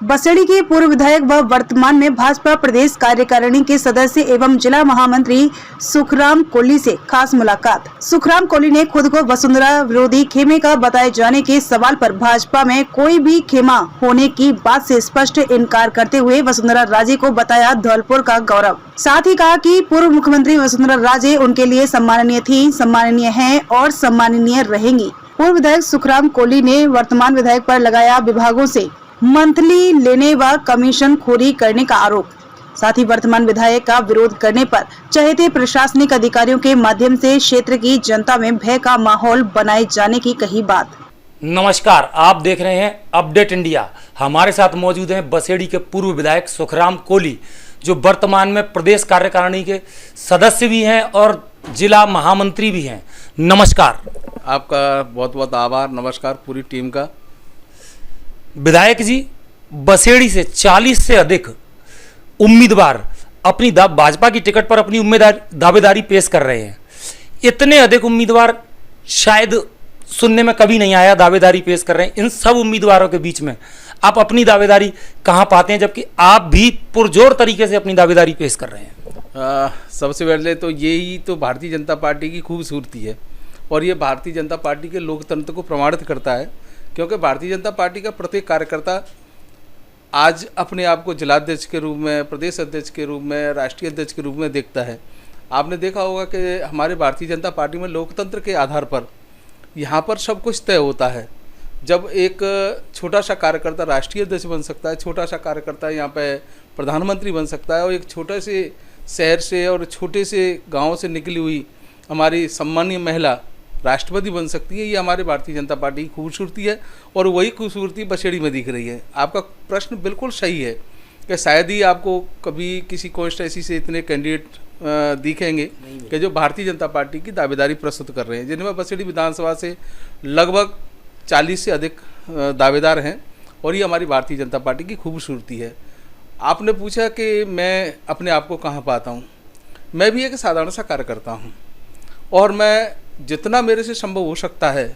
बसेड़ी के पूर्व विधायक व वर्तमान में भाजपा प्रदेश कार्यकारिणी के सदस्य एवं जिला महामंत्री सुखराम कोली से खास मुलाकात। सुखराम कोली ने खुद को वसुंधरा विरोधी खेमे का बताए जाने के सवाल पर भाजपा में कोई भी खेमा होने की बात से स्पष्ट इनकार करते हुए वसुंधरा राजे को बताया धौलपुर का गौरव। साथ ही कहा कि पूर्व मुख्यमंत्री वसुंधरा राजे उनके लिए सम्माननीय थी, सम्माननीय है और सम्माननीय रहेंगी। पूर्व विधायक सुखराम कोली ने वर्तमान विधायक पर लगाया विभागों से मंथली लेने व कमीशन खोरी करने का आरोप। साथ ही वर्तमान विधायक का विरोध करने पर चहेते प्रशासनिक अधिकारियों के माध्यम से क्षेत्र की जनता में भय का माहौल बनाए जाने की कही बात। नमस्कार, आप देख रहे हैं अपडेट इंडिया। हमारे साथ मौजूद हैं बसेड़ी के पूर्व विधायक सुखराम कोली, जो वर्तमान में प्रदेश कार्यकारिणी के सदस्य भी हैं और जिला महामंत्री भी हैं। नमस्कार। आपका बहुत बहुत आभार। नमस्कार पूरी टीम का। विधायक जी, बसेड़ी से 40 से अधिक उम्मीदवार अपनी भाजपा की टिकट पर अपनी दावेदारी पेश कर रहे हैं। इतने अधिक उम्मीदवार शायद सुनने में कभी नहीं आया दावेदारी पेश कर रहे हैं। इन सब उम्मीदवारों के बीच में आप अपनी दावेदारी कहां पाते हैं, जबकि आप भी पुरजोर तरीके से अपनी दावेदारी पेश कर रहे हैं? सबसे पहले तो यही तो भारतीय जनता पार्टी की खूबसूरती है और ये भारतीय जनता पार्टी के लोकतंत्र को प्रमाणित करता है, क्योंकि भारतीय जनता पार्टी का प्रत्येक कार्यकर्ता आज अपने आप को जिलाध्यक्ष के रूप में, प्रदेश अध्यक्ष के रूप में, राष्ट्रीय अध्यक्ष के रूप में देखता है। आपने देखा होगा कि हमारे भारतीय जनता पार्टी में लोकतंत्र के आधार पर यहाँ पर सब कुछ तय होता है। जब एक छोटा सा कार्यकर्ता राष्ट्रीय अध्यक्ष बन सकता है, छोटा सा कार्यकर्ता यहाँ पे प्रधानमंत्री बन सकता है और एक छोटे से शहर से और छोटे से गाँव से निकली हुई हमारी सम्मानीय महिला राष्ट्रपति बन सकती है। ये हमारे भारतीय जनता पार्टी की खूबसूरती है और वही खूबसूरती बसेड़ी में दिख रही है। आपका प्रश्न बिल्कुल सही है कि शायद ही आपको कभी किसी कॉन्स्टिट्यूंसी से इतने कैंडिडेट दिखेंगे कि जो भारतीय जनता पार्टी की दावेदारी प्रस्तुत कर रहे हैं, जिनमें बसेड़ी विधानसभा से लगभग 40 से अधिक दावेदार हैं और ये हमारी भारतीय जनता पार्टी की खूबसूरती है। आपने पूछा कि मैं अपने आप को कहाँ पाता हूँ। मैं भी एक साधारण सा कार्यकर्ता हूँ और मैं जितना मेरे से संभव हो सकता है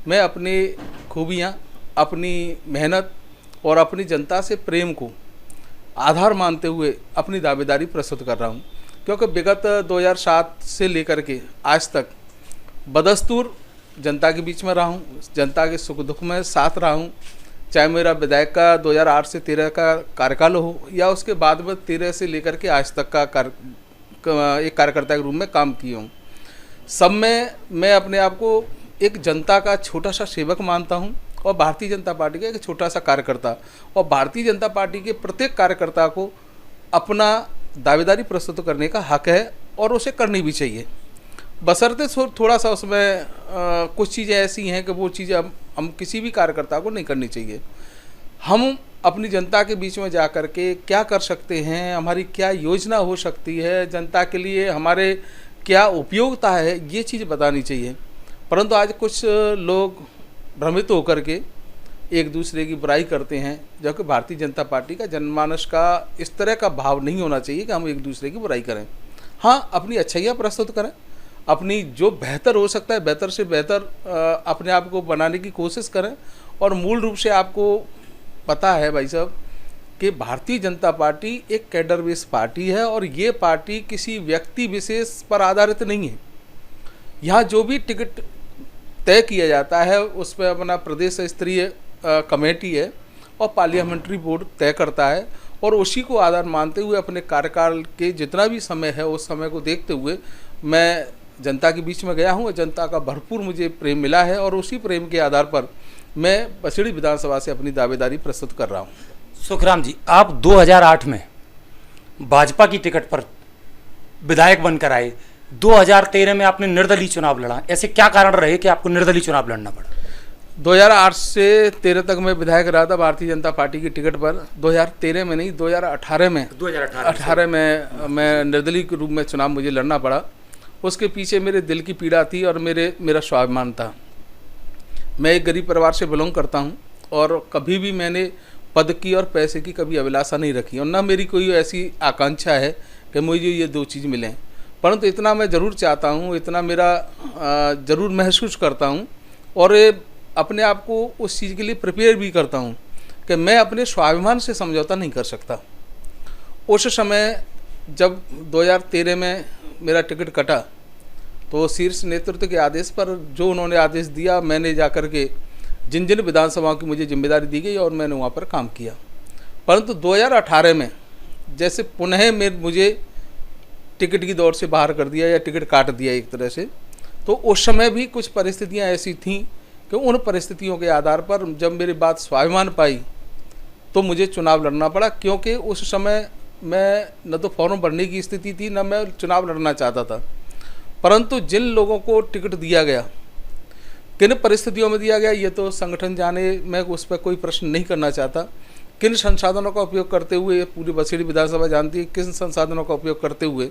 मैं अपनी खूबियाँ, अपनी मेहनत और अपनी जनता से प्रेम को आधार मानते हुए अपनी दावेदारी प्रस्तुत कर रहा हूँ, क्योंकि विगत 2007 से लेकर के आज तक बदस्तूर जनता के बीच में रहा हूँ, जनता के सुख दुख में साथ रहा हूँ। चाहे मेरा विधायक का 2008 से 13 का कार्यकाल हो या उसके बाद में 13 से लेकर के आज तक का एक कार्यकर्ता के रूप में काम किया हूँ। सब में मैं अपने आप को एक जनता का छोटा सा सेवक मानता हूं और भारतीय जनता पार्टी का एक छोटा सा कार्यकर्ता, और भारतीय जनता पार्टी के प्रत्येक कार्यकर्ता को अपना दावेदारी प्रस्तुत करने का हक है और उसे करनी भी चाहिए, बशर्ते थोड़ा सा उसमें कुछ चीज़ें ऐसी हैं कि वो चीज़ें हम किसी भी कार्यकर्ता को नहीं करनी चाहिए। हम अपनी जनता के बीच में जा कर के क्या कर सकते हैं, हमारी क्या योजना हो सकती है, जनता के लिए हमारे क्या उपयोगिता है, ये चीज़ बतानी चाहिए। परंतु आज कुछ लोग भ्रमित होकर के एक दूसरे की बुराई करते हैं, जबकि भारतीय जनता पार्टी का जनमानस का इस तरह का भाव नहीं होना चाहिए कि हम एक दूसरे की बुराई करें। हाँ, अपनी अच्छाइयाँ प्रस्तुत करें, अपनी जो बेहतर हो सकता है बेहतर से बेहतर अपने आप को बनाने की कोशिश करें। और मूल रूप से आपको पता है भाई साहब कि भारतीय जनता पार्टी एक कैडर बेस पार्टी है और ये पार्टी किसी व्यक्ति विशेष पर आधारित नहीं है। यहाँ जो भी टिकट तय किया जाता है उस पर अपना प्रदेश स्तरीय कमेटी है और पार्लियामेंट्री बोर्ड तय करता है और उसी को आधार मानते हुए अपने कार्यकाल के जितना भी समय है उस समय को देखते हुए मैं जनता के बीच में गया हूँ। जनता का भरपूर मुझे प्रेम मिला है और उसी प्रेम के आधार पर मैं बसेड़ी विधानसभा से अपनी दावेदारी प्रस्तुत कर रहा हूँ। सुखराम जी, आप 2008 में भाजपा की टिकट पर विधायक बनकर आए। 2013 में आपने निर्दलीय चुनाव लड़ा। ऐसे क्या कारण रहे कि आपको निर्दलीय चुनाव लड़ना पड़ा? 2008 से 13 तक मैं विधायक रहा था भारतीय जनता पार्टी की टिकट पर। 2013 में नहीं, 2018 में मैं निर्दलीय के रूप में चुनाव मुझे लड़ना पड़ा। उसके पीछे मेरे दिल की पीड़ा थी और मेरा स्वाभिमान था। मैं एक गरीब परिवार से बिलोंग करता हूँ और कभी भी मैंने पद की और पैसे की कभी अभिलाषा नहीं रखी और ना मेरी कोई ऐसी आकांक्षा है कि मुझे ये दो चीज़ मिलें। परंतु इतना मैं ज़रूर चाहता हूँ, इतना मेरा ज़रूर महसूस करता हूँ और अपने आप को उस चीज़ के लिए प्रिपेयर भी करता हूँ कि मैं अपने स्वाभिमान से समझौता नहीं कर सकता। उस समय जब 2013 में मेरा टिकट कटा तो शीर्ष नेतृत्व के आदेश पर जो उन्होंने आदेश दिया, मैंने जाकर के जिन जिन विधानसभाओं की मुझे जिम्मेदारी दी गई और मैंने वहाँ पर काम किया। परंतु 2018 में जैसे पुनः मुझे टिकट की दौड़ से बाहर कर दिया या टिकट काट दिया एक तरह से, तो उस समय भी कुछ परिस्थितियाँ ऐसी थीं कि उन परिस्थितियों के आधार पर जब मेरी बात स्वाभिमान पाई तो मुझे चुनाव लड़ना पड़ा, क्योंकि उस समय मैं न तो फॉर्म भरने की स्थिति थी न मैं चुनाव लड़ना चाहता था। परंतु जिन लोगों को टिकट दिया गया, किन परिस्थितियों में दिया गया, ये तो संगठन जाने, मैं उस पर कोई प्रश्न नहीं करना चाहता। किन संसाधनों का उपयोग करते हुए, पूरी बसेड़ी विधानसभा जानती है किन संसाधनों का उपयोग करते हुए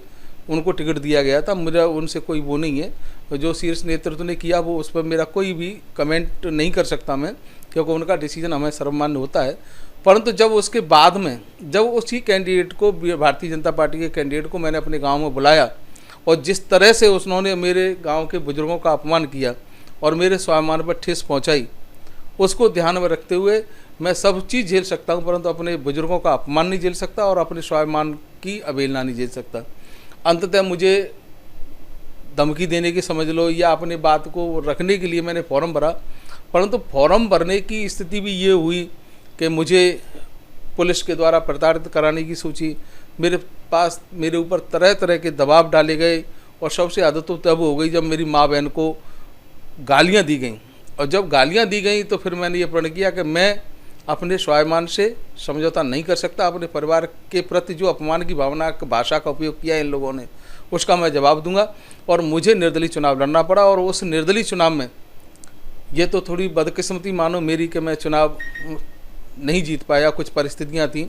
उनको टिकट दिया गया था, मेरा उनसे कोई वो नहीं है। जो शीर्ष नेतृत्व ने किया वो उस पर मेरा कोई भी कमेंट नहीं कर सकता मैं, क्योंकि उनका डिसीजन हमें सर्वमान्य होता है। परंतु जब उसके बाद में जब उसी कैंडिडेट को, भारतीय जनता पार्टी के कैंडिडेट को मैंने अपने गांव में बुलाया और जिस तरह से उन्होंने मेरे गांव के बुजुर्गों का अपमान किया और मेरे स्वाभिमान पर ठेस पहुंचाई, उसको ध्यान में रखते हुए मैं सब चीज़ झेल सकता हूं, परंतु अपने बुजुर्गों का अपमान नहीं झेल सकता और अपने स्वाभिमान की अवहेलना नहीं झेल सकता। अंततः मुझे धमकी देने की समझ लो या अपने बात को रखने के लिए मैंने फॉर्म भरा, परंतु फॉर्म भरने की स्थिति भी ये हुई कि मुझे पुलिस के द्वारा प्रताड़ित कराने की सोची, मेरे ऊपर तरह तरह के दबाव डाले गए और सबसे आदत तो तब हो गई जब मेरी माँ बहन को गालियाँ दी गईं। और जब गालियाँ दी गईं तो फिर मैंने ये प्रण किया कि मैं अपने स्वाभिमान से समझौता नहीं कर सकता। अपने परिवार के प्रति जो अपमान की भाषा का उपयोग किया इन लोगों ने, उसका मैं जवाब दूंगा। और मुझे निर्दलीय चुनाव लड़ना पड़ा और उस निर्दलीय चुनाव में ये तो थोड़ी बदकिस्मती मानो मेरी कि मैं चुनाव नहीं जीत पाया, कुछ परिस्थितियाँ थीं,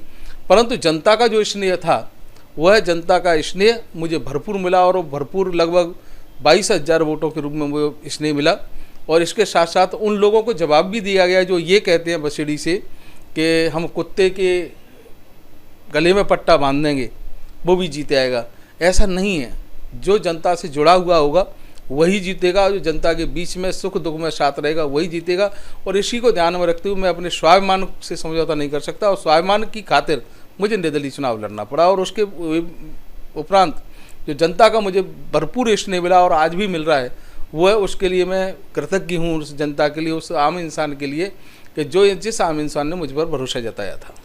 परंतु जनता का जो स्नेह था वह जनता का स्नेह मुझे भरपूर मिला और भरपूर लगभग 22,000 वोटों के रूप में वो स्नेह मिला। और इसके साथ साथ उन लोगों को जवाब भी दिया गया जो ये कहते हैं बसेड़ी से कि हम कुत्ते के गले में पट्टा बांध देंगे वो भी जीते आएगा। ऐसा नहीं है, जो जनता से जुड़ा हुआ होगा वही जीतेगा, जो जनता के बीच में सुख दुख में साथ रहेगा वही जीतेगा। और इसी को ध्यान में रखते हुए मैं अपने स्वाभिमान से समझौता नहीं कर सकता और स्वाभिमान की खातिर मुझे निर्दलीय चुनाव लड़ना पड़ा। और उसके उपरांत जो जनता का मुझे भरपूर स्नेह मिला और आज भी मिल रहा है, वो है उसके लिए मैं कृतज्ञ हूँ, उस जनता के लिए, उस आम इंसान के लिए कि जिस आम इंसान ने मुझ पर भरोसा जताया था।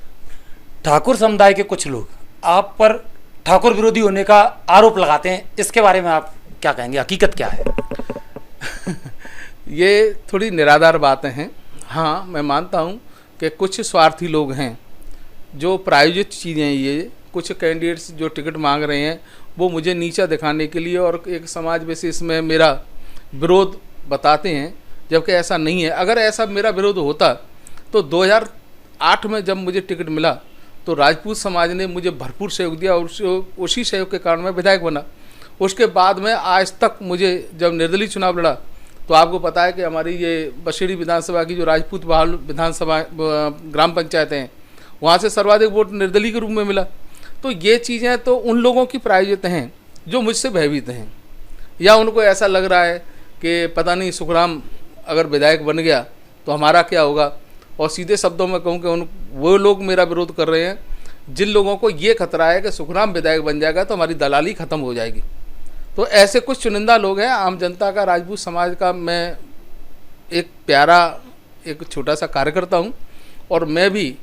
ठाकुर समुदाय के कुछ लोग आप पर ठाकुर विरोधी होने का आरोप लगाते हैं, इसके बारे में आप क्या कहेंगे, हकीकत क्या है? ये थोड़ी निराधार बातें हैं। हाँ, मैं मानता हूँ कि कुछ स्वार्थी लोग हैं जो प्रायोजित चीज़ें हैं। ये कुछ कैंडिडेट्स जो टिकट मांग रहे हैं वो मुझे नीचा दिखाने के लिए और एक समाज बेसिस में मेरा विरोध बताते हैं, जबकि ऐसा नहीं है। अगर ऐसा मेरा विरोध होता तो 2008 में जब मुझे टिकट मिला तो राजपूत समाज ने मुझे भरपूर सहयोग दिया और उसी सहयोग के कारण मैं विधायक बना। उसके बाद में आज तक मुझे जब निर्दलीय चुनाव लड़ा तो आपको पता है कि हमारी ये बसेड़ी विधानसभा की जो राजपूत बहाल विधानसभा ग्राम पंचायतें हैं वहाँ से सर्वाधिक वोट निर्दलीय के रूप में मिला। तो ये चीज़ें तो उन लोगों की प्रायोजित हैं जो मुझसे भयभीत हैं, या उनको ऐसा लग रहा है कि पता नहीं सुखराम अगर विधायक बन गया तो हमारा क्या होगा। और सीधे शब्दों में कहूँ कि वो लोग मेरा विरोध कर रहे हैं जिन लोगों को ये खतरा है कि सुखराम विधायक बन जाएगा तो हमारी दलाली ख़त्म हो जाएगी। तो ऐसे कुछ चुनिंदा लोग हैं। आम जनता का, राजपूत समाज का मैं एक प्यारा, एक छोटा सा कार्यकर्ता हूँ और मैं भी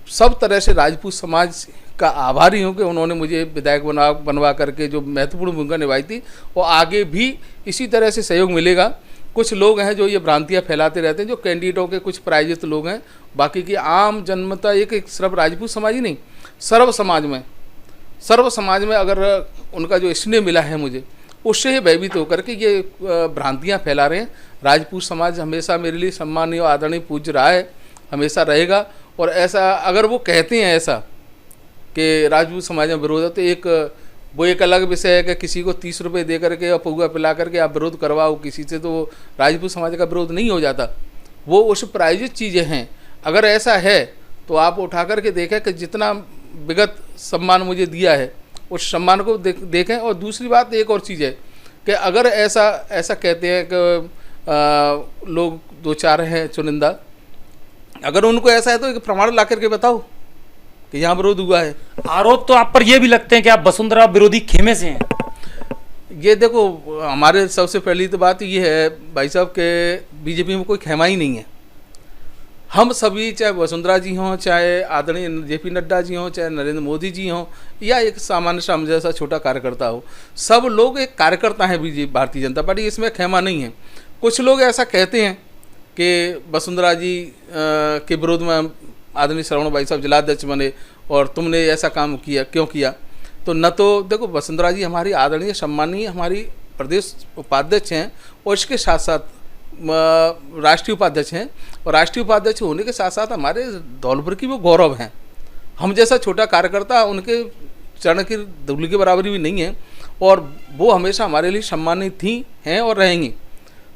सब तरह से राजपूत समाज का आभारी हूँ कि उन्होंने मुझे विधायक बनवा करके जो महत्वपूर्ण भूमिका निभाई थी, और आगे भी इसी तरह से सहयोग मिलेगा। कुछ लोग हैं जो ये भ्रांतियाँ फैलाते रहते हैं, जो कैंडिडेटों के कुछ प्रायोजित लोग हैं। बाकी की आम जनता एक सिर्फ राजपूत समाज ही नहीं, सर्व समाज में अगर उनका जो स्नेह मिला है मुझे, उससे ही भयभीत होकर के ये भ्रांतियाँ फैला रहे हैं। राजपूत समाज हमेशा मेरे लिए सम्मानीय और आदरणीय पूज्य रहा है, हमेशा रहेगा। और ऐसा अगर वो कहते हैं ऐसा कि राजपूत समाज में विरोध है, तो वो एक अलग विषय है कि किसी को 30 रुपये दे करके और पौवा पिला करके आप विरोध करवाओ किसी से, तो वो राजपूत समाज का विरोध नहीं हो जाता। वो उस प्रायोजित चीज़ें हैं। अगर ऐसा है तो आप उठा करके देखें कि जितना विगत सम्मान मुझे दिया है उस सम्मान को देखें। और दूसरी बात एक और चीज़ है कि अगर ऐसा कहते हैं कि लोग 2-4 हैं चुनिंदा अगर उनको ऐसा है तो एक प्रमाण ला करके बताओ कि यहाँ विरोध हुआ है। आरोप तो आप पर यह भी लगते हैं कि आप वसुंधरा विरोधी खेमे से हैं। ये देखो, हमारे सबसे पहली तो बात ये है भाई साहब के बीजेपी में कोई खेमा ही नहीं है। हम सभी, चाहे वसुंधरा जी हों, चाहे आदरणीय जेपी नड्डा जी हों, चाहे नरेंद्र मोदी जी हों, या एक सामान्य सा जैसा छोटा कार्यकर्ता हो, सब लोग एक कार्यकर्ता हैं बीजेपी भारतीय जनता पार्टी, इसमें खेमा नहीं है। कुछ लोग ऐसा कहते हैं कि वसुंधरा जी के विरोध में आदरणीय श्रवण भाई साहब जिलाध्यक्ष बने और तुमने ऐसा काम किया, क्यों किया? तो न तो देखो, वसुंधरा जी हमारी आदरणीय सम्मानीय हमारी प्रदेश उपाध्यक्ष हैं और इसके साथ साथ राष्ट्रीय उपाध्यक्ष हैं, और राष्ट्रीय उपाध्यक्ष होने के साथ साथ हमारे धौलपुर की वो गौरव हैं। हम जैसा छोटा कार्यकर्ता उनके चरण की धूल के बराबरी भी नहीं है, और वो हमेशा हमारे लिए सम्मानित थी, हैं और रहेंगी।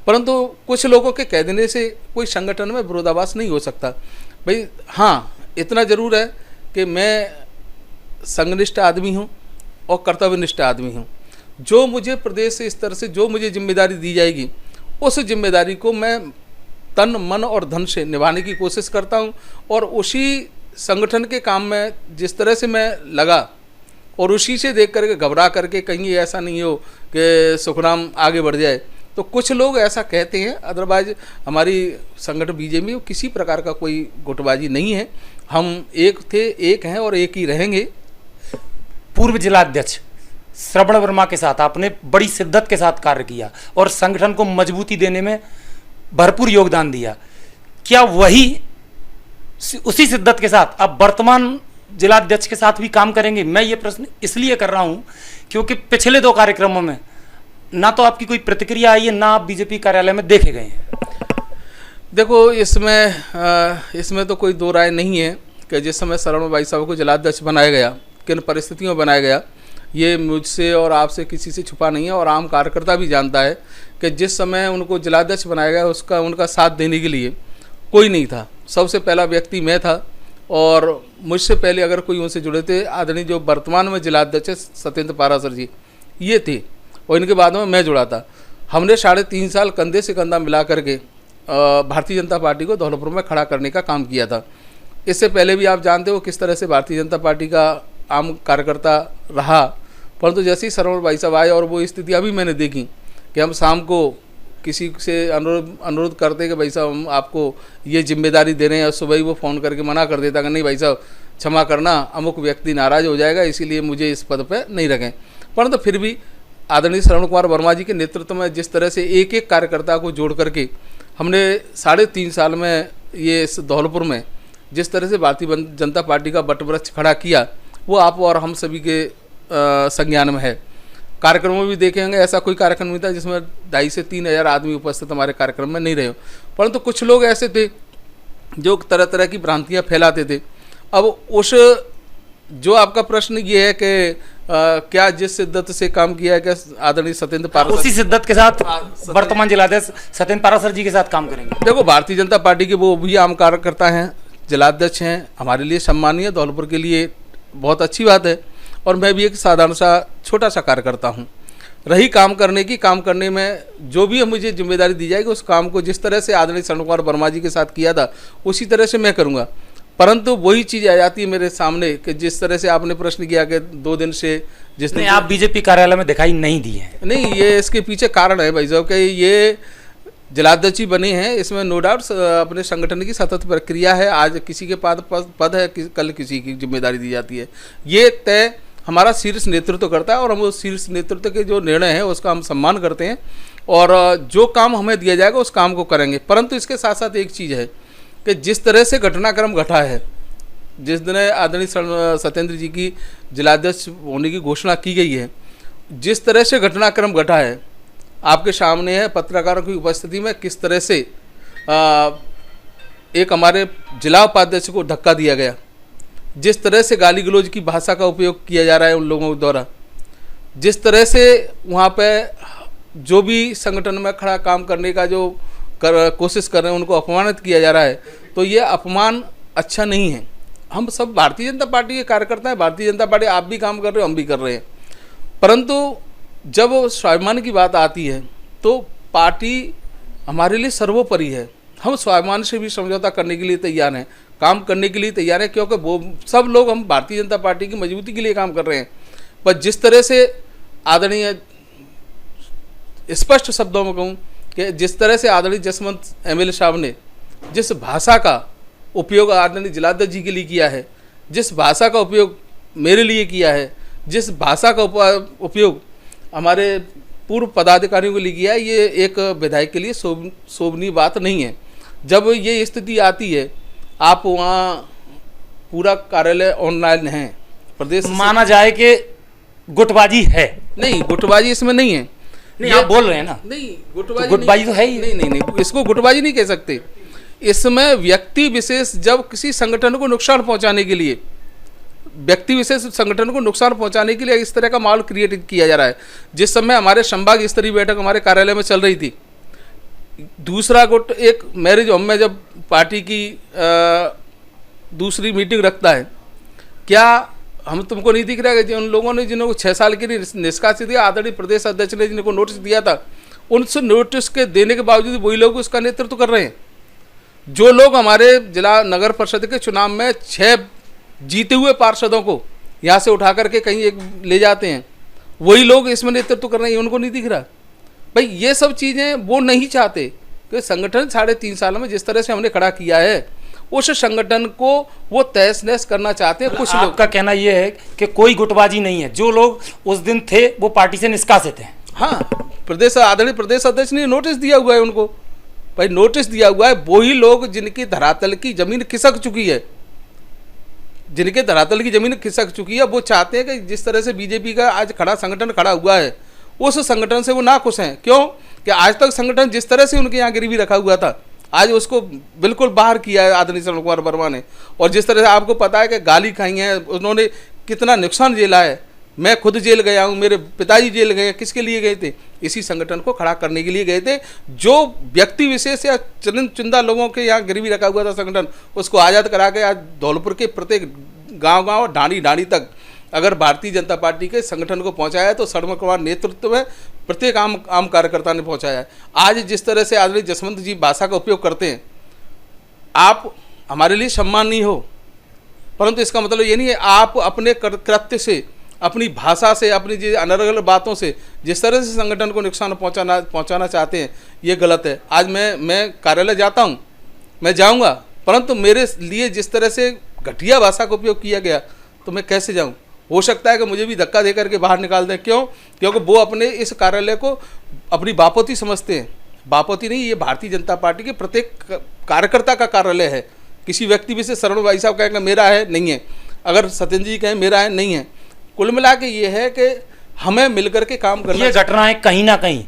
परंतु कुछ लोगों के कह देने से कोई संगठन में विरोधाभास नहीं हो सकता। भाई हाँ, इतना ज़रूर है कि मैं संघनिष्ठ आदमी हूँ और कर्तव्यनिष्ठ आदमी हूँ। जो मुझे प्रदेश स्तर से जो मुझे जिम्मेदारी दी जाएगी, उस जिम्मेदारी को मैं तन मन और धन से निभाने की कोशिश करता हूँ, और उसी संगठन के काम में जिस तरह से मैं लगा और उसी से देख करके घबरा करके कहीं ऐसा नहीं हो कि सुखराम आगे बढ़ जाए। तो कुछ लोग ऐसा कहते हैं, अदरवाइज हमारी संगठन बीजेपी में किसी प्रकार का कोई गुटबाजी नहीं है। हम एक थे, एक हैं और एक ही रहेंगे। पूर्व जिलाध्यक्ष श्रवण वर्मा के साथ आपने बड़ी शिद्दत के साथ कार्य किया और संगठन को मजबूती देने में भरपूर योगदान दिया। क्या वही उसी शिद्दत के साथ आप वर्तमान जिलाध्यक्ष के साथ भी काम करेंगे? मैं ये प्रश्न इसलिए कर रहा हूं क्योंकि पिछले 2 कार्यक्रमों में ना तो आपकी कोई प्रतिक्रिया आई है, ना आप बीजेपी कार्यालय में देखे गए हैं। देखो, इसमें तो कोई दो राय नहीं है कि जिस समय श्रवण भाई साहब को जिलाध्यक्ष बनाया गया, किन परिस्थितियों में बनाया गया, ये मुझसे और आपसे किसी से छुपा नहीं है, और आम कार्यकर्ता भी जानता है कि जिस समय उनको जिलाध्यक्ष बनाया गया उनका साथ देने के लिए कोई नहीं था। सबसे पहला व्यक्ति मैं था, और मुझसे पहले अगर कोई उनसे जुड़े थे आदरणीय जो वर्तमान में जिलाध्यक्ष सत्येंद्र पारासर जी, ये थे, और इनके बाद में मैं जुड़ा था। हमने 3.5 साल कंधे से कंधा मिला करके भारतीय जनता पार्टी को धौलपुर में खड़ा करने का काम किया था। इससे पहले भी आप जानते हो किस तरह से भारतीय जनता पार्टी का आम कार्यकर्ता रहा, परंतु जैसे ही श्रवण भाई साहब आए और वो स्थिति अभी मैंने देखी कि हम शाम को किसी से अनुरोध करते कि भाई साहब हम आपको ये जिम्मेदारी दे रहे हैं, और सुबह ही वो फ़ोन करके मना कर देता कि नहीं भाई साहब क्षमा करना, अमुक व्यक्ति नाराज़ हो जाएगा, इसीलिए मुझे इस पद पर नहीं रखें। परंतु फिर भी आदरणीय श्रवण कुमार वर्मा जी के नेतृत्व में जिस तरह से एक एक कार्यकर्ता को जोड़ करके हमने 3.5 साल में ये इस धौलपुर में जिस तरह से भारतीय जनता पार्टी का वटवृक्ष खड़ा किया, वो आप और हम सभी के संज्ञान में है। कार्यक्रम में भी देखेंगे, ऐसा कोई कार्यक्रम नहीं था जिसमें 2,500 से 3,000 आदमी उपस्थित हमारे कार्यक्रम में नहीं रहे। परंतु कुछ लोग ऐसे थे जो तरह तरह की भ्रांतियाँ फैलाते थे। अब उस जो आपका प्रश्न ये है कि क्या जिस शिद्दत से काम किया है, क्या आदरणीय सत्येंद्र पारासर उसी शिद्दत के साथ वर्तमान जिलाध्यक्ष सत्येंद्र पारासर जी के साथ काम करेंगे? देखो, भारतीय जनता पार्टी के वो भी आम कार्यकर्ता हैं, जिलाध्यक्ष हैं, हमारे लिए सम्मानीय, धौलपुर के लिए बहुत अच्छी बात है, और मैं भी एक साधारण सा छोटा सा कार्यकर्ता हूँ। रही काम करने की, काम करने में जो भी मुझे जिम्मेदारी दी जाएगी उस काम को जिस तरह से आदरणीय श्रवण कुमार वर्मा जी के साथ किया था उसी तरह से मैं करूँगा। परंतु वही चीज़ आ जाती है मेरे सामने कि जिस तरह से आपने प्रश्न किया कि 2 दिन से जिसने आप बीजेपी कार्यालय में दिखाई नहीं दी है। नहीं, ये इसके पीछे कारण है भाई साहब कि ये जिलाध्यक्ष ही बने हैं, इसमें नो डाउट अपने संगठन की सतत प्रक्रिया है। आज किसी के पद है, कल किसी की जिम्मेदारी दी जाती है। ये तय हमारा शीर्ष नेतृत्व करता है, और हम उस शीर्ष नेतृत्व के जो निर्णय है उसका हम सम्मान करते हैं, और जो काम हमें दिया जाएगा उस काम को करेंगे। परंतु इसके साथ साथ एक चीज़ है कि जिस तरह से घटनाक्रम घटा है, जिस दिन आदरणीय सत्येंद्र जी की जिलाध्यक्ष होने की घोषणा की गई है, जिस तरह से घटनाक्रम घटा है आपके सामने है। पत्रकारों की उपस्थिति में किस तरह से एक हमारे जिला उपाध्यक्ष को धक्का दिया गया, जिस तरह से गाली गलौज की भाषा का उपयोग किया जा रहा है उन लोगों द्वारा, जिस तरह से वहाँ पे जो भी संगठन में खड़ा काम करने का जो कोशिश कर रहे हैं उनको अपमानित किया जा रहा है, तो ये अपमान अच्छा नहीं है। हम सब भारतीय जनता पार्टी के कार्यकर्ता हैं, भारतीय जनता पार्टी, आप भी काम कर रहे हो, हम भी कर रहे हैं। परंतु जब स्वाभिमान की बात आती है तो पार्टी हमारे लिए सर्वोपरि है। हम स्वाभिमान से भी समझौता करने के लिए तैयार हैं, काम करने के लिए तैयार हैं, क्योंकि वो सब लोग हम भारतीय जनता पार्टी की मजबूती के लिए काम कर रहे हैं। पर जिस तरह से आदरणीय, स्पष्ट शब्दों में कहूँ कि जिस तरह से आदरणीय जसवंत एमएलए साहब ने जिस भाषा का उपयोग आदरणीय जिलाध्यक्ष जी के लिए किया है, जिस भाषा का उपयोग मेरे लिए किया है, जिस भाषा का उपयोग हमारे पूर्व पदाधिकारियों के लिए किया है, ये एक विधायक के लिए शोभनीय बात नहीं है। जब ये स्थिति आती है, आप वहाँ पूरा कार्यालय ऑनलाइन है, प्रदेश माना जाए कि गुटबाजी है? नहीं, गुटबाजी इसमें नहीं है। नहीं, आप बोल रहे हैं ना? नहीं, गुटबाजी तो है ही। नहीं, इसको गुटबाजी नहीं कह सकते। इसमें व्यक्ति विशेष जब किसी संगठन को नुकसान पहुंचाने के लिए, व्यक्ति विशेष संगठन को नुकसान पहुंचाने के लिए इस तरह का माहौल क्रिएट किया जा रहा है। जिस समय हमारे संभाग स्तरीय बैठक हमारे कार्यालय में चल रही थी, दूसरा गुट एक मैरिज होम में जब पार्टी की दूसरी मीटिंग रखता है, क्या हम तुमको नहीं दिख रहा है कि उन लोगों ने जिनको 6 साल के लिए निष्कासित किया, आदरणीय प्रदेश अध्यक्ष ने जिनको नोटिस दिया था, उनसे नोटिस के देने के बावजूद वही लोग उसका नेतृत्व कर रहे हैं। जो लोग हमारे जिला नगर परिषद के चुनाव में 6 जीते हुए पार्षदों को यहाँ से उठा करके कहीं एक ले जाते हैं, वही लोग इसमें नेतृत्व कर रहे हैं, उनको नहीं दिख रहा। भाई ये सब चीज़ें वो नहीं चाहते कि संगठन 3.5 साल में जिस तरह से हमने खड़ा किया है, उस संगठन को वो तहस नहस करना चाहते हैं। कुछ लोग का कहना ये है कि कोई गुटबाजी नहीं है, जो लोग उस दिन थे वो पार्टी से निष्कासित हैं। हाँ, आदरणीय प्रदेश अध्यक्ष ने नोटिस दिया हुआ है उनको। भाई नोटिस दिया हुआ है, वही लोग जिनकी धरातल की जमीन खिसक चुकी है, जिनके धरातल की जमीन खिसक चुकी है, वो चाहते हैं कि जिस तरह से बीजेपी का आज खड़ा संगठन खड़ा हुआ है, उस संगठन से वो ना खुश हैं। क्यों कि आज तक संगठन जिस तरह से उनके यहाँ गिरवी रखा हुआ था, आज उसको बिल्कुल बाहर किया है आदरणीय श्रवण कुमार वर्मा ने। और जिस तरह से आपको पता है कि गाली खाई है, उन्होंने कितना नुकसान झेला है। मैं खुद जेल गया हूँ, मेरे पिताजी जेल गए। किसके लिए गए थे? इसी संगठन को खड़ा करने के लिए गए थे। जो व्यक्ति विशेष या चुनिंदा लोगों के यहाँ गिरवी रखा हुआ था संगठन, उसको आज़ाद करा के आज धौलपुर के प्रत्येक गांव-गांव और ढाणी तक अगर भारतीय जनता पार्टी के संगठन को पहुंचाया है, तो श्रवण कुमार नेतृत्व में प्रत्येक आम कार्यकर्ता ने पहुंचाया है। आज जिस तरह से आदरणीय जसवंत जी भाषा का उपयोग करते हैं, आप हमारे लिए सम्माननीय हो, परंतु इसका मतलब ये नहीं है आप अपने कृत्य से, अपनी भाषा से, अपनी जो अनर्गल बातों से जिस तरह से संगठन को नुकसान पहुंचाना चाहते हैं, ये गलत है। आज मैं कार्यालय जाता हूं, मैं जाऊंगा, परंतु मेरे लिए जिस तरह से घटिया भाषा का उपयोग किया गया, तो मैं कैसे जाऊं? हो सकता है कि मुझे भी धक्का देकर के बाहर निकाल दें। क्यों? क्योंकि वो अपने इस कार्यालय को अपनी बापोती समझते हैं। बापोती नहीं, ये भारतीय जनता पार्टी के प्रत्येक कार्यकर्ता का कार्यालय है। किसी व्यक्ति भी से शरण भाई साहब कहेंगे मेरा है, नहीं है। अगर सत्येंद्र जी कहें मेरा है, नहीं है। कुल मिला के ये है कि हमें मिलकर के काम करना। ये घटनाएं कहीं ना कहीं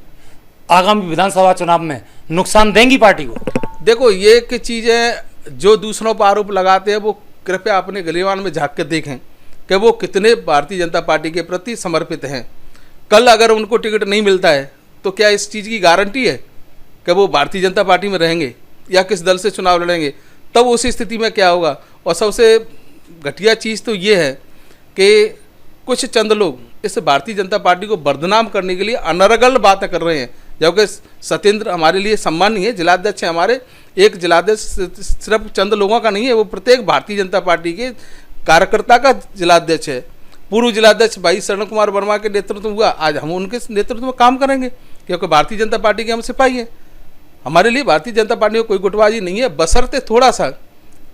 आगामी विधानसभा चुनाव में नुकसान देंगी पार्टी को। देखो, ये कि चीज़ें जो दूसरों पर आरोप लगाते हैं, वो कृपया अपने गलीवान में झांक कर देखें कि वो कितने भारतीय जनता पार्टी के प्रति समर्पित हैं। कल अगर उनको टिकट नहीं मिलता है, तो क्या इस चीज़ की गारंटी है कि वो भारतीय जनता पार्टी में रहेंगे या किस दल से चुनाव लड़ेंगे? तब उस स्थिति में क्या होगा? और सबसे घटिया चीज़ तो ये है कि कुछ चंद लोग इस भारतीय जनता पार्टी को बदनाम करने के लिए अनर्गल बातें कर रहे हैं। जबकि सत्येंद्र हमारे लिए सम्मानीय है, जिलाध्यक्ष है हमारे। एक जिलाध्यक्ष सिर्फ चंद लोगों का नहीं है, वो प्रत्येक भारतीय जनता पार्टी के कार्यकर्ता का जिलाध्यक्ष है। पूर्व जिलाध्यक्ष भाई श्रवण कुमार वर्मा के नेतृत्व हुआ, आज हम उनके नेतृत्व में काम करेंगे, क्योंकि भारतीय जनता पार्टी के हम सिपाही हैं। हमारे लिए भारतीय जनता पार्टी में कोई गुटबाजी नहीं है, बशर्ते थोड़ा सा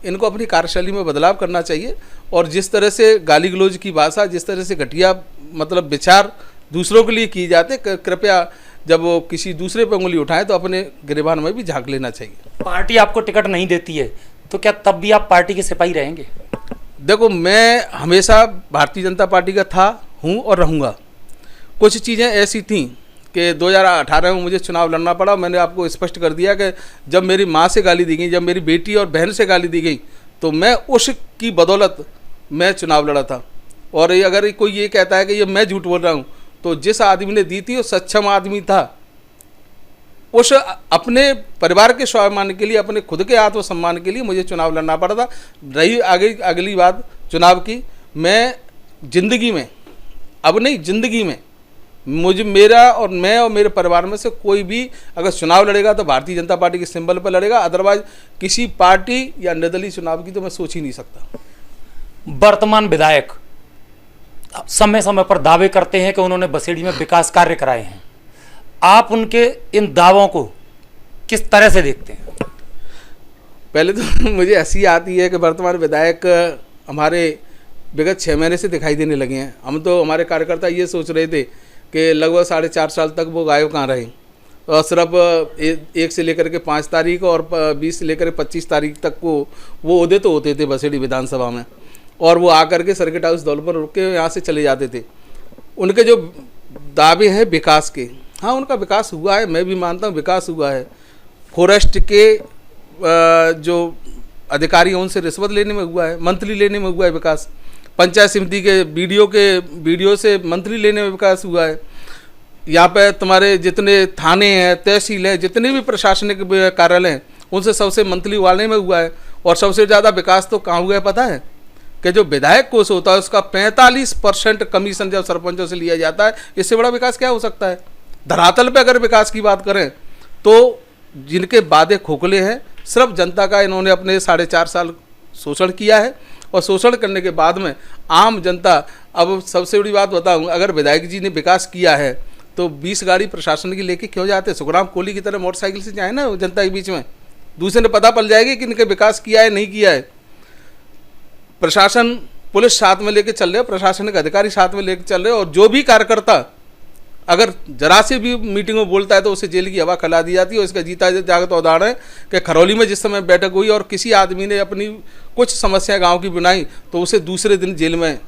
इनको अपनी कार्यशैली में बदलाव करना चाहिए। और जिस तरह से गाली गलौज की भाषा, जिस तरह से घटिया मतलब विचार दूसरों के लिए किए जाते, कृपया जब वो किसी दूसरे पर उंगली उठाएं तो अपने गिरेबान में भी झांक लेना चाहिए। पार्टी आपको टिकट नहीं देती है, तो क्या तब भी आप पार्टी के सिपाही रहेंगे? देखो, मैं हमेशा भारतीय जनता पार्टी का था, हूँ और रहूँगा। कुछ चीज़ें ऐसी थीं कि 2018 में मुझे चुनाव लड़ना पड़ा। मैंने आपको स्पष्ट कर दिया कि जब मेरी माँ से गाली दी गई, जब मेरी बेटी और बहन से गाली दी गई, तो मैं उसकी बदौलत मैं चुनाव लड़ा था। और अगर कोई ये कहता है कि ये मैं झूठ बोल रहा हूँ, तो जिस आदमी ने दी थी वो सक्षम आदमी था। उस अपने परिवार के स्वाभिमान के लिए, अपने खुद के आत्मसम्मान के लिए मुझे चुनाव लड़ना पड़ा था। रही आगे अगली बात चुनाव की, मैं जिंदगी में, अब नहीं जिंदगी में, मेरा और मैं और मेरे परिवार में से कोई भी अगर चुनाव लड़ेगा तो भारतीय जनता पार्टी के सिंबल पर लड़ेगा, अदरवाइज किसी पार्टी या निर्दलीय चुनाव की तो मैं सोच ही नहीं सकता। वर्तमान विधायक समय समय पर दावे करते हैं कि उन्होंने बसेड़ी में विकास कार्य कराए हैं, आप उनके इन दावों को किस तरह से देखते हैं? पहले तो मुझे हंसी आती है कि वर्तमान विधायक हमारे विगत 6 महीने से दिखाई देने लगे हैं। हम तो हमारे कार्यकर्ता ये सोच रहे थे कि लगभग 4.5 साल तक वो गायब कहाँ रहे, और सिर्फ 1 से लेकर के 5 तारीख और 20 से लेकर 25 तारीख तक को वो उदय तो होते थे बसेड़ी विधानसभा में, और वो आकर के सर्किट हाउस दौल पर रुक के यहाँ से चले जाते थे। उनके जो दावे हैं विकास के, हाँ उनका विकास हुआ है, मैं भी मानता हूँ विकास हुआ है। फॉरेस्ट के जो अधिकारी हैं उनसे रिश्वत लेने में हुआ है, मंथली लेने में हुआ है विकास। पंचायत समिति के बीडीओ से मंथली लेने में विकास हुआ है। यहाँ पे तुम्हारे जितने थाने हैं, तहसील है, जितने भी प्रशासनिक कार्यालय हैं उनसे सबसे मंथली वाले में हुआ है। और सबसे ज़्यादा विकास तो कहाँ हुआ है पता है? कि जो विधायक कोष होता है उसका 45% कमीशन जब सरपंचों से लिया जाता है। इससे बड़ा विकास क्या हो सकता है? धरातल पे अगर विकास की बात करें तो जिनके वादे खोखले हैं, सिर्फ जनता का इन्होंने अपने 4.5 साल शोषण किया है, और शोषण करने के बाद में आम जनता, अब सबसे बड़ी बात बताऊँ, अगर विधायक जी ने विकास किया है तो 20 गाड़ी प्रशासन की लेके क्यों जाते? सुखराम कोहली की तरह मोटरसाइकिल से जाए ना जनता के बीच में, दूसरे ने पता पड़ जाएगी कि इनके विकास किया है नहीं किया है। प्रशासन, पुलिस साथ में लेके चल रहे, प्रशासनिक अधिकारी साथ में लेके चल रहे, और जो भी कार्यकर्ता अगर जरा से भी मीटिंग में बोलता है तो उसे जेल की हवा खिला दी जाती है। और इसका जीता जागता उदाहरण है कि खरौली में जिस समय बैठक हुई और किसी आदमी ने अपनी कुछ समस्या गांव की बनाई तो उसे दूसरे दिन जेल में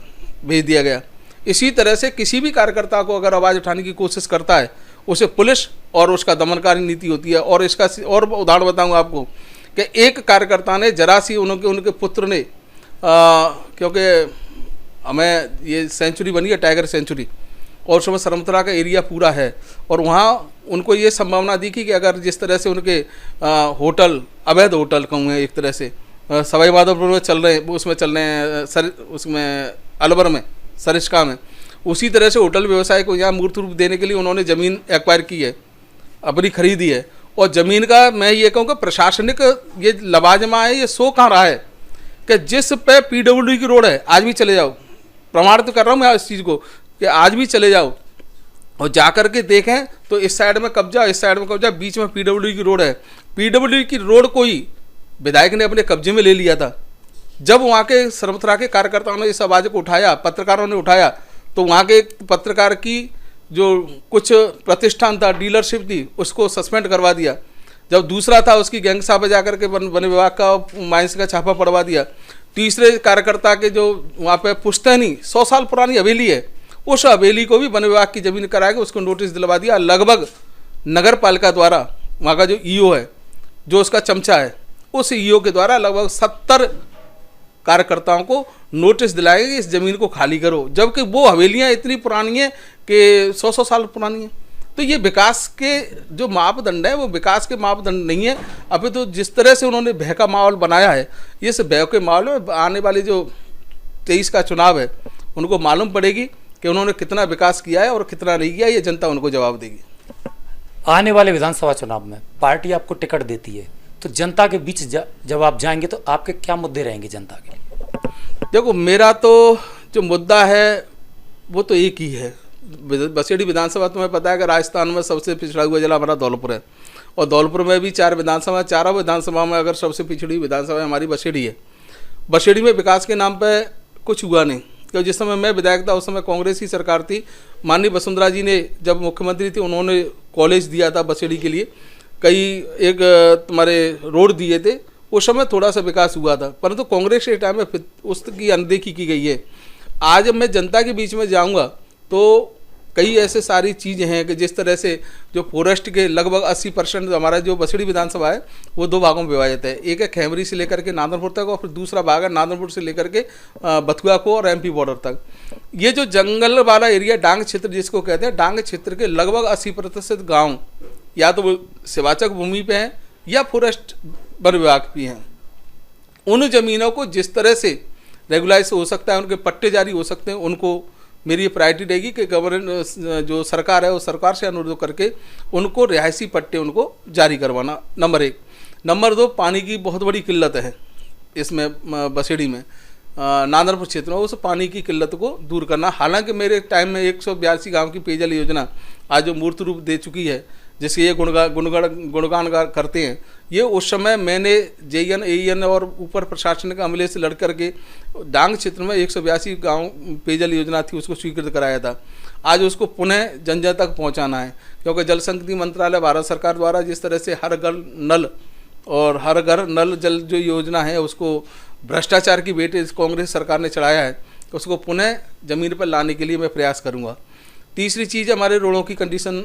भेज दिया गया। इसी तरह से किसी भी कार्यकर्ता को अगर आवाज़ उठाने की कोशिश करता है उसे पुलिस और उसका दमनकारी नीति होती है। और इसका और उदाहरण बताऊँगा आपको कि एक कार्यकर्ता ने जरा सी उनके पुत्र ने क्योंकि हमें ये सेंचुरी बनी है टाइगर सेंचुरी, और उसमें सरमतरा का एरिया पूरा है, और वहाँ उनको ये संभावना दिखी कि अगर जिस तरह से उनके होटल, अवैध होटल कहूँ एक तरह से सवाई माधोपुर में चल रहे हैं, उसमें चल रहे हैं उसमें अलवर में, सरिस्का में, उसी तरह से होटल व्यवसाय को यहाँ मूर्त रूप देने के लिए उन्होंने ज़मीन एक्वायर की है, अपनी खरीदी है। और ज़मीन का मैं ये कहूँ कि प्रशासनिक ये लवाजमा है, ये सो कहाँ रहा है कि जिस पे PWD की रोड है, आज भी चले जाओ, प्रमाणित कर रहा हूँ मैं इस चीज़ को कि आज भी चले जाओ और जाकर के देखें तो इस साइड में कब्जा, इस साइड में कब्जा, बीच में PWD की रोड है। PWD की रोड को ही विधायक ने अपने कब्जे में ले लिया था। जब वहाँ के सरमथरा के कार्यकर्ताओं ने इस आवाज़ को उठाया, पत्रकारों ने उठाया, तो वहाँ के पत्रकार की जो कुछ प्रतिष्ठान था, डीलरशिप थी, उसको सस्पेंड करवा दिया। जब दूसरा था उसकी गैंग साहब जाकर के वन विभाग का माइंस का छापा पड़वा दिया। तीसरे कार्यकर्ता के जो वहाँ पे पुश्तैनी 100 साल पुरानी हवेली है, उस हवेली को भी वन विभाग की जमीन करा के उसको नोटिस दिलवा दिया। लगभग नगर पालिका द्वारा वहाँ का जो ईओ है, जो उसका चमचा है, उस ईओ के द्वारा लगभग 70 कार्यकर्ताओं को नोटिस दिलाएंगे कि इस ज़मीन को खाली करो, जबकि वो हवेलियाँ इतनी पुरानी हैं कि 100 साल पुरानी हैं। तो ये विकास के जो मापदंड है वो विकास के मापदंड नहीं है। अभी तो जिस तरह से उन्होंने भय का माहौल बनाया है, ये सब भय के माहौल में आने वाले जो 23 का चुनाव है उनको मालूम पड़ेगी कि उन्होंने कितना विकास किया है और कितना नहीं किया, ये जनता उनको जवाब देगी। आने वाले विधानसभा चुनाव में पार्टी आपको टिकट देती है तो जनता के बीच जब आप जाएंगे तो आपके क्या मुद्दे रहेंगे जनता के? देखो, मेरा तो जो मुद्दा है वो तो एक ही है। बसेड़ी विधानसभा तुम्हें पता है कि राजस्थान में सबसे पिछड़ा हुआ जिला हमारा धौलपुर है, और धौलपुर में भी 4 विधानसभा, 4 विधानसभा में अगर सबसे पिछड़ी विधानसभा हमारी बसेड़ी है। बसेड़ी में विकास के नाम पे कुछ हुआ नहीं, क्योंकि जिस समय मैं विधायक था उस समय कांग्रेस की सरकार थी। माननीय वसुंधरा जी ने जब मुख्यमंत्री थे उन्होंने कॉलेज दिया था बसेड़ी के लिए, कई एक तुम्हारे रोड दिए थे, उस समय थोड़ा सा विकास हुआ था, परंतु कांग्रेस के टाइम में उसकी अनदेखी की गई है। आज जब मैं जनता के बीच में जाऊंगा तो कई ऐसे सारी चीज़ें हैं कि जिस तरह से जो फॉरेस्ट के लगभग 80% हमारा जो बसेड़ी विधानसभा है वो 2 भागों में विभाजित है। एक है खैमरी से लेकर के नादनपुर तक, और फिर दूसरा भाग है नादनपुर से लेकर के बथुआ को और MP बॉर्डर तक। ये जो जंगल वाला एरिया डांग क्षेत्र जिसको कहते हैं, डांग क्षेत्र के लगभग 80% गाँव या तो शिवाचक भूमि पे हैं या फॉरेस्ट वन विभाग भी हैं। उन जमीनों को जिस तरह से रेगुलाइज हो सकता है, उनके पट्टे जारी हो सकते हैं, उनको मेरी ये प्रायोरिटी रहेगी कि गवर्नमेंट जो सरकार है, वो सरकार से अनुरोध करके उनको रिहायशी पट्टे उनको जारी करवाना, नंबर 1। नंबर 2, पानी की बहुत बड़ी किल्लत है इसमें बसेड़ी में, नांदरपुर क्षेत्र में, उस पानी की किल्लत को दूर करना। हालांकि मेरे टाइम में 182 गांव की पेयजल योजना आज जो मूर्त रूप दे चुकी है, जिसके ये गुणगान करते हैं, ये उस समय मैंने JN AEN और ऊपर प्रशासन के अमले से लड़ करके डांग क्षेत्र में 182 गांव पेयजल योजना थी, उसको स्वीकृत कराया था। आज उसको पुनः जन जन तक पहुंचाना है, क्योंकि जल शक्ति मंत्रालय भारत सरकार द्वारा जिस तरह से हर घर नल और हर घर नल जल जो योजना है, उसको भ्रष्टाचार की बेटे इस कांग्रेस सरकार ने चढ़ाया है, उसको पुनः ज़मीन पर लाने के लिए मैं प्रयास करूँगा। तीसरी चीज़, हमारे रोडों की कंडीशन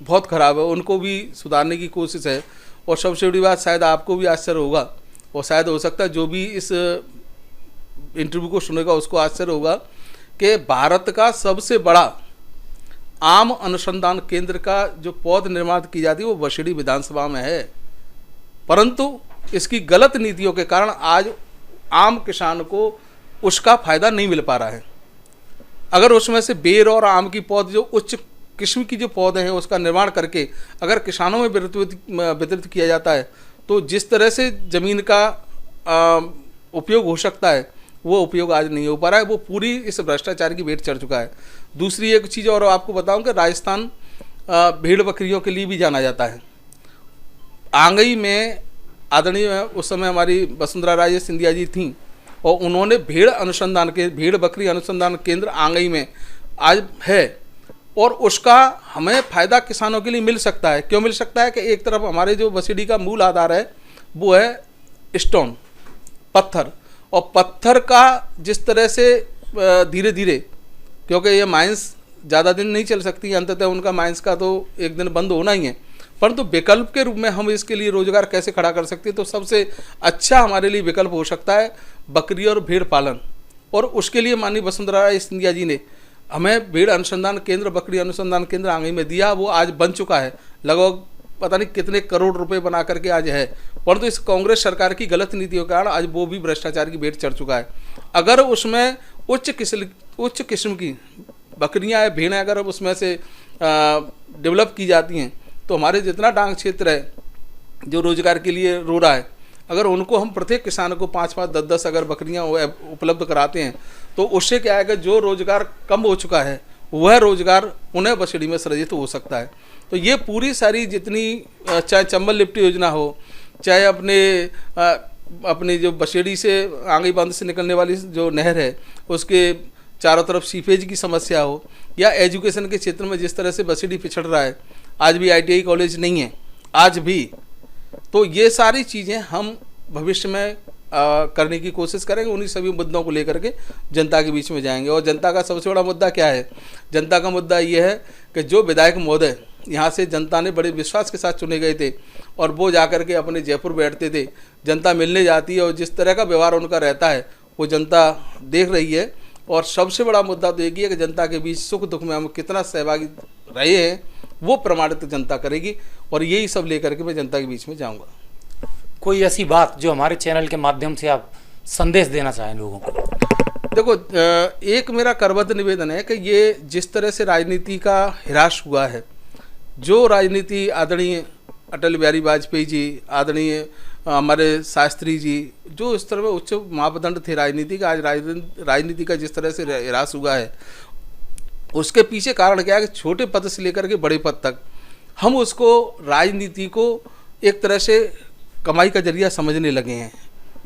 बहुत ख़राब है, उनको भी सुधारने की कोशिश है। और सबसे बड़ी बात, शायद आपको भी आश्चर्य होगा और शायद हो सकता है जो भी इस इंटरव्यू को सुनेगा उसको आश्चर्य होगा कि भारत का सबसे बड़ा आम अनुसंधान केंद्र का जो पौध निर्माण की जाती है वो बसेड़ी विधानसभा में है, परंतु इसकी गलत नीतियों के कारण आज आम किसान को उसका फ़ायदा नहीं मिल पा रहा है। अगर उसमें से बेर और आम की पौध, जो उच्च किस्म की जो पौधे हैं, उसका निर्माण करके अगर किसानों में वितरित किया जाता है, तो जिस तरह से ज़मीन का उपयोग हो सकता है, वो उपयोग आज नहीं हो पा रहा है। वो पूरी इस भ्रष्टाचार की भेंट चढ़ चुका है। दूसरी एक चीज़ और आपको बताऊं कि राजस्थान भेड़ बकरियों के लिए भी जाना जाता है। आंगई में आदरणीय उस समय हमारी वसुंधरा राजे सिंधिया जी थीं, और उन्होंने भेड़ बकरी अनुसंधान केंद्र आंगई में आज है, और उसका हमें फ़ायदा किसानों के लिए मिल सकता है। क्यों मिल सकता है कि एक तरफ हमारे जो बसेड़ी का मूल आधार है वो है स्टोन, पत्थर, और पत्थर का जिस तरह से धीरे धीरे, क्योंकि ये माइंस ज़्यादा दिन नहीं चल सकती, अंततः उनका माइंस का तो एक दिन बंद होना ही है, परंतु विकल्प के रूप में हम इसके लिए रोजगार कैसे खड़ा कर सकते हैं, तो सबसे अच्छा हमारे लिए विकल्प हो सकता है बकरी और भेड़ पालन। और उसके लिए माननीय वसुंधरा राजे सिंधिया जी ने हमें भेड़ अनुसंधान केंद्र, बकरी अनुसंधान केंद्र आंगई में दिया। वो आज बन चुका है, लगभग पता नहीं कितने करोड़ रुपए बना करके आज है, परंतु इस कांग्रेस सरकार की गलत नीतियों के कारण आज वो भी भ्रष्टाचार की भेंट चढ़ चुका है। अगर उसमें उच्च किस्म की बकरियां या भेड़ें अगर उसमें से डेवलप की जाती हैं, तो हमारे जितना डांग क्षेत्र है जो रोजगार के लिए रो रहा है, अगर उनको हम प्रत्येक किसान को 5-5, 10-10 अगर बकरियां उपलब्ध कराते हैं, तो उससे क्या है कि जो रोजगार कम हो चुका है वह रोजगार पुनः बसेड़ी में सृजित हो सकता है। तो ये पूरी सारी जितनी, चाहे चंबल लिफ्ट योजना हो, चाहे अपने जो बसेड़ी से आंगई बांध से निकलने वाली जो नहर है उसके चारों तरफ सीपेज की समस्या हो, या एजुकेशन के क्षेत्र में जिस तरह से बसेड़ी पिछड़ रहा है, आज भी ITI कॉलेज नहीं है आज भी, तो ये सारी चीज़ें हम भविष्य में करने की कोशिश करेंगे। उन्हीं सभी मुद्दों को लेकर के जनता के बीच में जाएंगे। और जनता का सबसे बड़ा मुद्दा क्या है? जनता का मुद्दा ये है कि जो विधायक महोदय यहाँ से जनता ने बड़े विश्वास के साथ चुने गए थे, और वो जाकर के अपने जयपुर बैठते थे, जनता मिलने जाती है, और जिस तरह का व्यवहार उनका रहता है वो जनता देख रही है। और सबसे बड़ा मुद्दा तो एक ही है कि जनता के बीच सुख दुख में हम कितना सहभागी रहे हैं, वो प्रमाणित जनता करेगी। और यही सब लेकर के मैं जनता के बीच में जाऊंगा। कोई ऐसी बात जो हमारे चैनल के माध्यम से आप संदेश देना चाहें लोगों को? देखो, एक मेरा करबद्ध निवेदन है कि ये जिस तरह से राजनीति का ह्रास हुआ है, जो राजनीति आदरणीय अटल बिहारी वाजपेयी जी, आदरणीय हमारे शास्त्री जी, जो इस तरह में उच्च मापदंड थे राजनीति का, आज राजनीति का जिस तरह से ह्रास हुआ है, उसके पीछे कारण क्या है कि छोटे पद से लेकर के बड़े पद तक हम उसको, राजनीति को एक तरह से कमाई का जरिया समझने लगे हैं।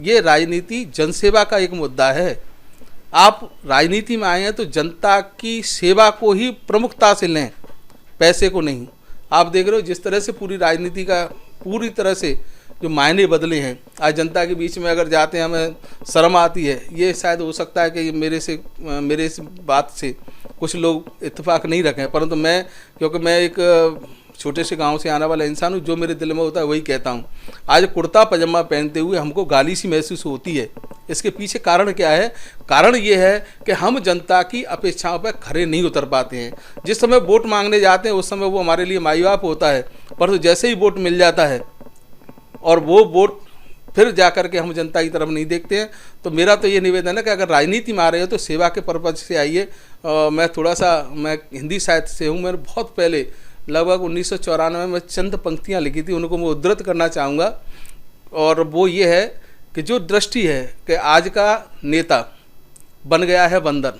ये राजनीति जनसेवा का एक मुद्दा है। आप राजनीति में आए हैं तो जनता की सेवा को ही प्रमुखता से लें, पैसे को नहीं। आप देख रहे हो जिस तरह से पूरी राजनीति का पूरी तरह से जो मायने बदले हैं, आज जनता के बीच में अगर जाते हैं हमें शर्म आती है। ये शायद हो सकता है कि मेरे इस बात से कुछ लोग इत्तेफाक नहीं रखें, परंतु मैं, क्योंकि मैं एक छोटे से गांव से आने वाला इंसान हूँ, जो मेरे दिल में होता है वही कहता हूँ। आज कुर्ता पजामा पहनते हुए हमको गाली सी महसूस होती है। इसके पीछे कारण क्या है? कारण ये है कि हम जनता की अपेक्षाओं पर खरे नहीं उतर पाते हैं। जिस समय वोट मांगने जाते हैं उस समय वो हमारे लिए माई बाप होता है, परंतु जैसे ही वोट मिल जाता है और वो वोट फिर जा कर के हम जनता की तरफ नहीं देखते हैं। तो मेरा तो ये निवेदन है कि अगर राजनीति में आ रहे हो तो सेवा के पर्पज से आइए। मैं हिंदी साहित्य से हूँ। मैंने बहुत पहले लगभग 1994 में चंद पंक्तियाँ लिखी थी, उनको मैं उद्धृत करना चाहूँगा। और वो ये है कि जो दृष्टि है कि आज का नेता बन गया है बंदर,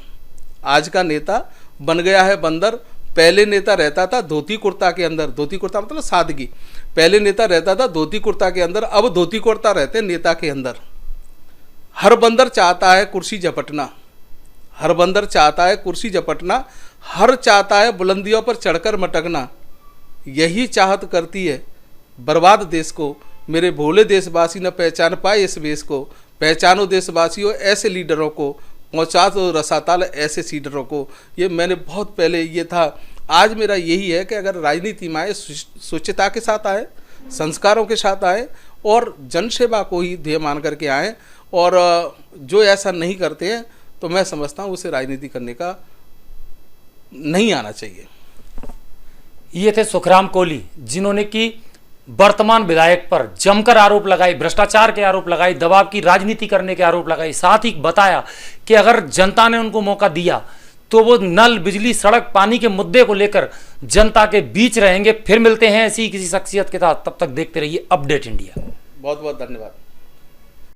आज का नेता बन गया है बंदर। पहले नेता रहता था धोती कुर्ता के अंदर, धोती कुर्ता मतलब सादगी। पहले नेता रहता था धोती कुर्ता के अंदर, अब धोती कुर्ता रहते नेता के अंदर। हर बंदर चाहता है कुर्सी झपटना, हर बंदर चाहता है कुर्सी झपटना, हर चाहता है बुलंदियों पर चढ़कर मटकना। यही चाहत करती है बर्बाद देश को। मेरे भोले देशवासी न पहचान पाए इस वेश को। पहचानो देशवासियों ऐसे लीडरों को, पहुँचा दो रसाताल ऐसे सीडरों को। ये मैंने बहुत पहले ये था। आज मेरा यही है कि अगर राजनीति में आए स्वच्छता के साथ आए, संस्कारों के साथ आए और जनसेवा को ही ध्येय मान करके आए। और जो ऐसा नहीं करते हैं तो मैं समझता हूँ उसे राजनीति करने का नहीं आना चाहिए। ये थे सुखराम कोहली, जिन्होंने कि वर्तमान विधायक पर जमकर आरोप लगाए, भ्रष्टाचार के आरोप लगाए, दबाव की राजनीति करने के आरोप लगाए। साथ ही बताया कि अगर जनता ने उनको मौका दिया तो वो नल, बिजली, सड़क, पानी के मुद्दे को लेकर जनता के बीच रहेंगे। फिर मिलते हैं ऐसी किसी शख्सियत के साथ। तब तक देखते रहिए अपडेट इंडिया। बहुत बहुत धन्यवाद।